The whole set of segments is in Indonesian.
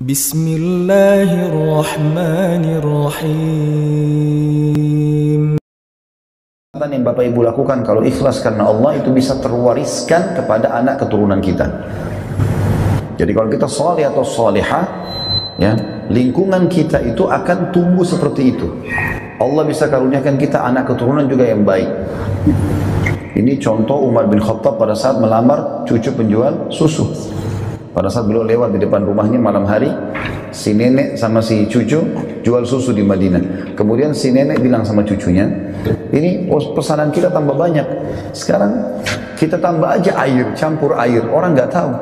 Bismillahirrahmanirrahim. Yang Bapak Ibu lakukan kalau ikhlas karena Allah itu bisa terwariskan kepada anak keturunan kita. Jadi kalau kita saleh atau salihah, ya, lingkungan kita itu akan tumbuh seperti itu. Allah bisa karuniakan kita anak keturunan juga yang baik. Ini contoh Umar bin Khattab pada saat melamar cucu penjual susu. Pada saat beliau lewat di depan rumahnya malam hari, si nenek sama si cucu jual susu di Madinah. Kemudian si nenek bilang sama cucunya, ini pesanan kita tambah banyak. Sekarang kita tambah aja air, campur air. Orang nggak tahu.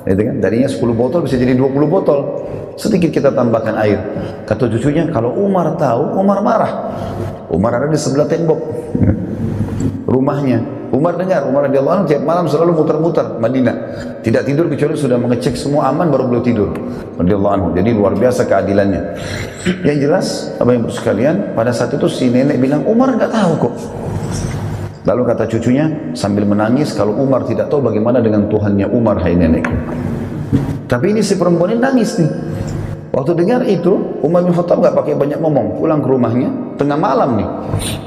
Gitu kan? Darinya 10 botol bisa jadi 20 botol. Sedikit kita tambahkan air. Kata cucunya, kalau Umar tahu, Umar marah. Umar ada di sebelah tembok rumahnya. Umar dengar, Umar radhiyallahu anhu tiap malam selalu muter-muter Madinah. Tidak tidur kecuali sudah mengecek semua aman baru beliau tidur. Radhiyallahu anhu. Jadi luar biasa keadilannya. Yang jelas, Bapak Ibu sekalian, pada saat itu si nenek bilang, Umar nggak tahu kok. Lalu kata cucunya sambil menangis, kalau Umar tidak tahu bagaimana dengan Tuhannya Umar, hai nenekku. Tapi ini si perempuan ini nangis nih. Waktu dengar itu, Umar bin Khattab nggak pakai banyak ngomong, pulang ke rumahnya, tengah malam nih,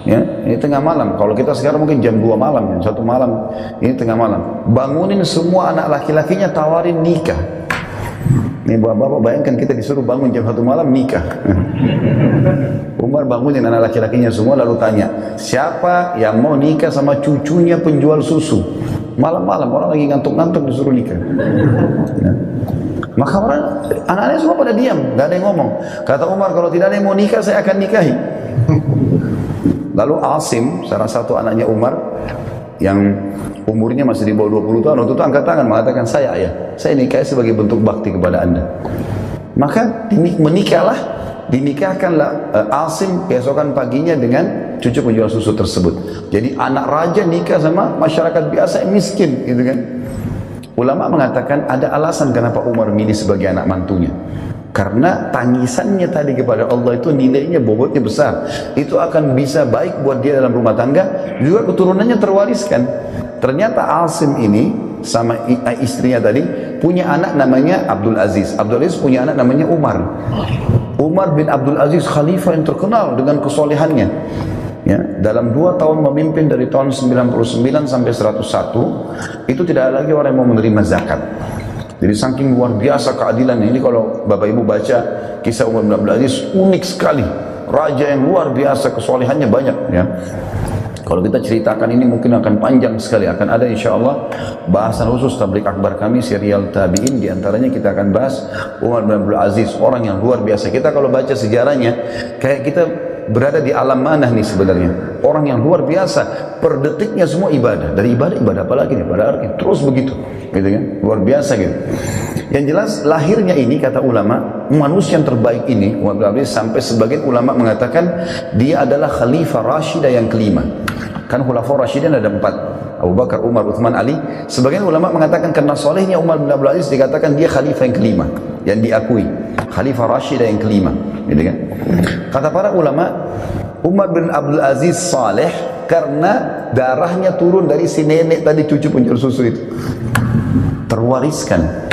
ya, ini tengah malam. Kalau kita sekarang mungkin jam 2 malam, ya, 1 malam, ini tengah malam. Bangunin semua anak laki-lakinya, tawarin nikah. Nih bapak-bapak bayangkan kita disuruh bangun jam 1 malam nikah. Umar bangunin anak laki-lakinya semua lalu tanya, siapa yang mau nikah sama cucunya penjual susu? Malam-malam orang lagi ngantuk-ngantuk disuruh nikah. Ya. Maka orang, anak-anaknya semua pada diam, gak ada yang ngomong. Kata Umar, kalau tidak ada yang mau nikah, saya akan nikahi. Lalu Asim, salah satu anaknya Umar, yang umurnya masih di bawah 20 tahun, waktu itu angkat tangan, mengatakan, saya nikahi sebagai bentuk bakti kepada anda. Maka dinikahkanlah Asim keesokan paginya dengan cucu penjual susu tersebut. Jadi anak raja nikah sama masyarakat biasa yang miskin, gitu kan. Ulama mengatakan ada alasan kenapa Umar milih sebagai anak mantunya. Karena tangisannya tadi kepada Allah itu nilainya, bobotnya besar. Itu akan bisa baik buat dia dalam rumah tangga, juga keturunannya terwariskan. Ternyata Asim ini sama istrinya tadi punya anak namanya Abdul Aziz. Abdul Aziz punya anak namanya Umar. Umar bin Abdul Aziz khalifah yang terkenal dengan kesolehannya. Ya, dalam 2 tahun memimpin dari tahun 99 sampai 101 itu tidak ada lagi orang yang mau menerima zakat. Jadi saking luar biasa keadilannya. Ini kalau Bapak Ibu baca kisah Umar bin Abdul Aziz, unik sekali. Raja yang luar biasa, kesolehannya banyak, ya. Kalau kita ceritakan ini mungkin akan panjang sekali. Akan ada insya Allah bahasan khusus tablik akbar kami, serial tabi'in. Di antaranya kita akan bahas Umar bin Abdul Aziz, orang yang luar biasa. Kita kalau baca sejarahnya, kayak kita berada di alam mana nih sebenarnya. Orang yang luar biasa, per detiknya semua ibadah. Dari ibadah apa lagi nih? Terus begitu, gitu kan? Luar biasa gitu. Yang jelas lahirnya ini, kata ulama, manusia yang terbaik ini, Umar bin Abdul Aziz, sampai sebagian ulama mengatakan dia adalah Khalifah Rashidah yang kelima. Kan Khulafaur Rasyidin ada 4, Abu Bakar, Umar, Uthman, Ali. Sebagian ulama mengatakan karena solehnya Umar bin Abdul Aziz dikatakan dia khalifah yang kelima, yang diakui Khalifah Rashidah yang kelima, gitu kan? Kata para ulama, Umar bin Abdul Aziz saleh karena darahnya turun dari si nenek tadi, cucu penjual susu itu, terwariskan.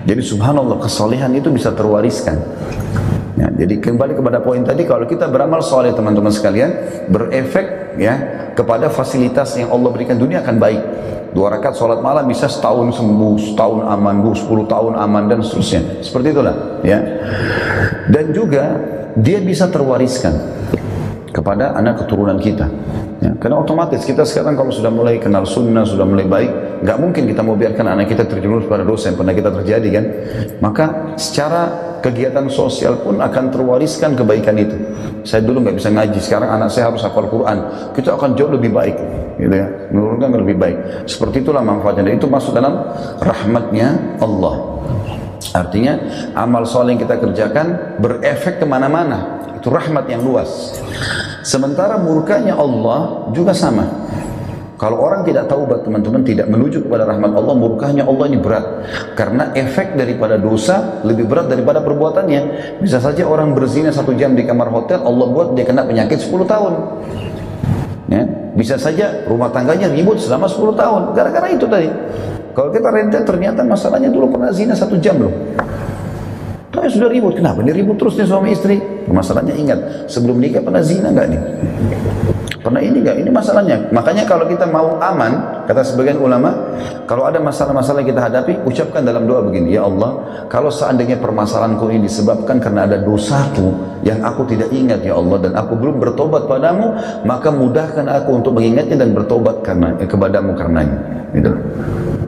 Jadi subhanallah, kesolehan itu bisa terwariskan. Ya, jadi kembali kepada poin tadi, kalau kita beramal soleh teman-teman sekalian, berefek ya kepada fasilitas yang Allah berikan dunia akan baik. 2 rakaat sholat malam bisa setahun sembuh, setahun aman, 10 tahun aman, dan seterusnya. Seperti itulah, ya. Dan juga dia bisa terwariskan kepada anak keturunan kita. Ya, karena otomatis kita sekarang kalau sudah mulai kenal sunnah, sudah mulai baik, nggak mungkin kita mau biarkan anak kita terjerumus pada dosa yang pernah kita terjadi, kan? Maka secara kegiatan sosial pun akan terwariskan kebaikan itu. Saya dulu nggak bisa ngaji, sekarang anak saya harus hafal Quran. Kita akan jauh lebih baik, gitu ya, menurunkan lebih baik. Seperti itulah manfaatnya. Dan itu masuk dalam rahmatnya Allah. Artinya amal soleh yang kita kerjakan berefek kemana-mana. Itu rahmat yang luas. Sementara murkanya Allah juga sama. Kalau orang tidak taubat, teman-teman, tidak menuju kepada rahmat Allah, murkahnya Allah ini berat. Karena efek daripada dosa lebih berat daripada perbuatannya. Bisa saja orang berzina 1 jam di kamar hotel, Allah buat dia kena penyakit 10 tahun. Ya, bisa saja rumah tangganya ribut selama 10 tahun. Gara-gara itu tadi. Kalau kita rentet ternyata masalahnya dulu pernah zina 1 jam loh. Makanya sudah ribut. Kenapa ini ribut terus nih suami istri? Masalahnya ingat, sebelum nikah pernah zina nggak nih? Pernah ini nggak? Ini masalahnya. Makanya kalau kita mau aman, kata sebagian ulama, kalau ada masalah-masalah yang kita hadapi, ucapkan dalam doa begini, ya Allah, kalau seandainya permasalahanku ini disebabkan karena ada dosaku yang aku tidak ingat ya Allah, dan aku belum bertobat padamu, maka mudahkan aku untuk mengingatnya dan bertobat kepadamu karenanya. Gitu.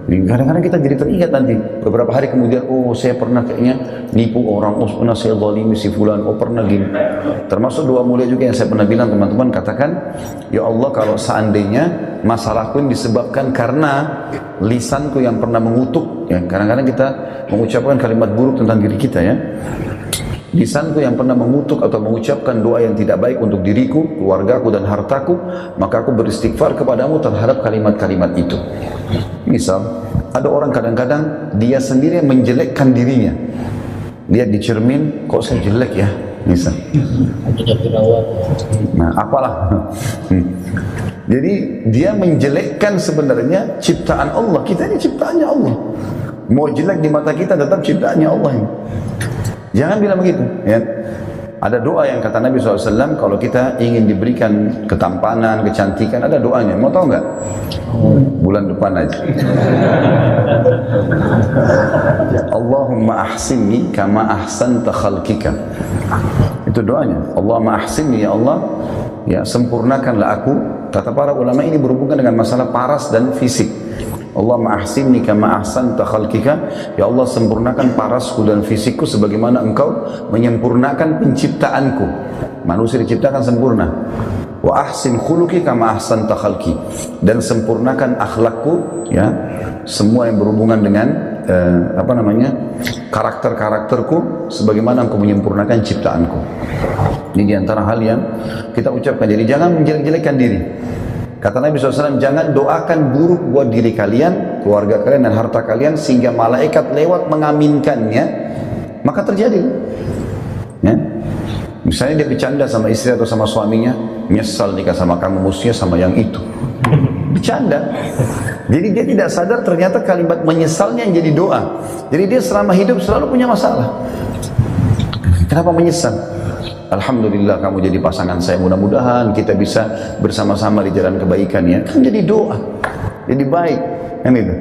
Kadang-kadang kita jadi teringat nanti beberapa hari kemudian, oh saya pernah kayaknya nipu orang, oh pernah saya zalimi si fulan, oh pernah gini. Termasuk doa mulia juga yang saya pernah bilang, teman-teman, katakan, ya Allah, kalau seandainya masalahku ini disebabkan karena lisanku yang pernah mengutuk, ya kadang-kadang kita mengucapkan kalimat buruk tentang diri kita, ya. Lisanku yang pernah mengutuk atau mengucapkan doa yang tidak baik untuk diriku, keluargaku dan hartaku, maka aku beristighfar kepadamu terhadap kalimat-kalimat itu. Misal, ada orang kadang-kadang dia sendiri yang menjelekkan dirinya. Lihat di cermin, kok saya jelek ya? Misal. Nah, apalah. Jadi dia menjelekkan sebenarnya ciptaan Allah. Kita ini ciptaannya Allah. Mau jelek di mata kita tetap ciptaannya Allah ini. Jangan bilang begitu, ya. Ada doa yang kata Nabi SAW, kalau kita ingin diberikan ketampanan, kecantikan, ada doanya. Mau tahu nggak? Bulan depan aja. Allahumma ahsinni kama ahsanta khalqika. Itu doanya. Allahumma ahsinni, ya Allah, ya sempurnakanlah aku. Kata para ulama, ini berhubungan dengan masalah paras dan fisik. Allahumma ahsinni kama ahsanta khalqika, ya Allah sempurnakan parasku dan fisikku sebagaimana engkau menyempurnakan penciptaanku. Manusia diciptakan sempurna. Wa ahsin khuluqi kama ahsanta khalqi, dan sempurnakan akhlakku, ya, semua yang berhubungan dengan karakter-karakterku sebagaimana engkau menyempurnakan ciptaanku. Ini diantara hal yang kita ucapkan. Jadi jangan menjelek-jelekkan diri. Kata Nabi SAW, jangan doakan buruk buat diri kalian, keluarga kalian dan harta kalian sehingga malaikat lewat mengaminkannya, maka terjadi. Ya? Misalnya dia bercanda sama istri atau sama suaminya, nyesal nikah sama kamu, musuhnya sama yang itu. Bercanda. Jadi dia tidak sadar ternyata kalimat menyesalnya yang jadi doa. Jadi dia selama hidup selalu punya masalah. Kenapa menyesal? Alhamdulillah kamu jadi pasangan saya, mudah-mudahan kita bisa bersama-sama di jalan kebaikan, ya. Kan jadi doa, jadi baik, kan itu.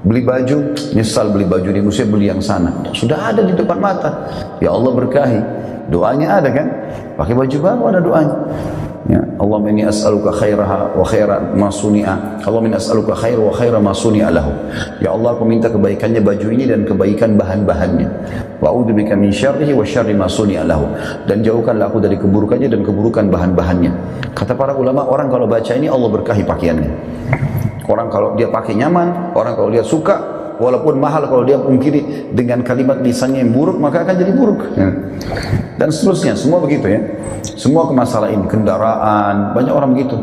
Beli baju, nyesal beli baju di musim, beli yang sana. Sudah ada di depan mata. Ya Allah berkahi. Doanya ada kan? Pakai baju baru ada doanya. Ya, Allahumma inni as'aluka khairaha wa khaira ma suni'a. Allahumma inni as'aluka khaira wa khaira ma suni'a lahu. Ya Allah, aku minta kebaikannya baju ini dan kebaikan bahan-bahannya. Wa a'udzubika min syarrihi wa syarri ma suni'a lahu. Dan jauhkanlah aku dari keburukannya dan keburukan bahan-bahannya. Kata para ulama, orang kalau baca ini Allah berkahi pakaiannya. Orang kalau dia pakai nyaman, orang kalau dia suka, walaupun mahal, kalau dia mungkiri dengan kalimat lisannya yang buruk, maka akan jadi buruk, ya. Dan seterusnya, semua begitu, ya. Semua masalah ini, kendaraan, banyak orang begitu.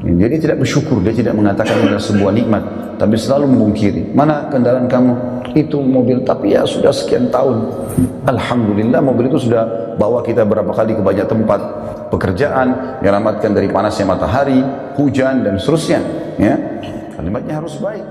Jadi tidak bersyukur, dia tidak mengatakan ini adalah sebuah nikmat, tapi selalu memungkiri. Mana kendaraan kamu? Itu mobil, tapi ya sudah sekian tahun. Alhamdulillah mobil itu sudah bawa kita berapa kali ke banyak tempat pekerjaan, menyelamatkan dari panasnya matahari, hujan dan seterusnya, ya. Kalimatnya harus baik.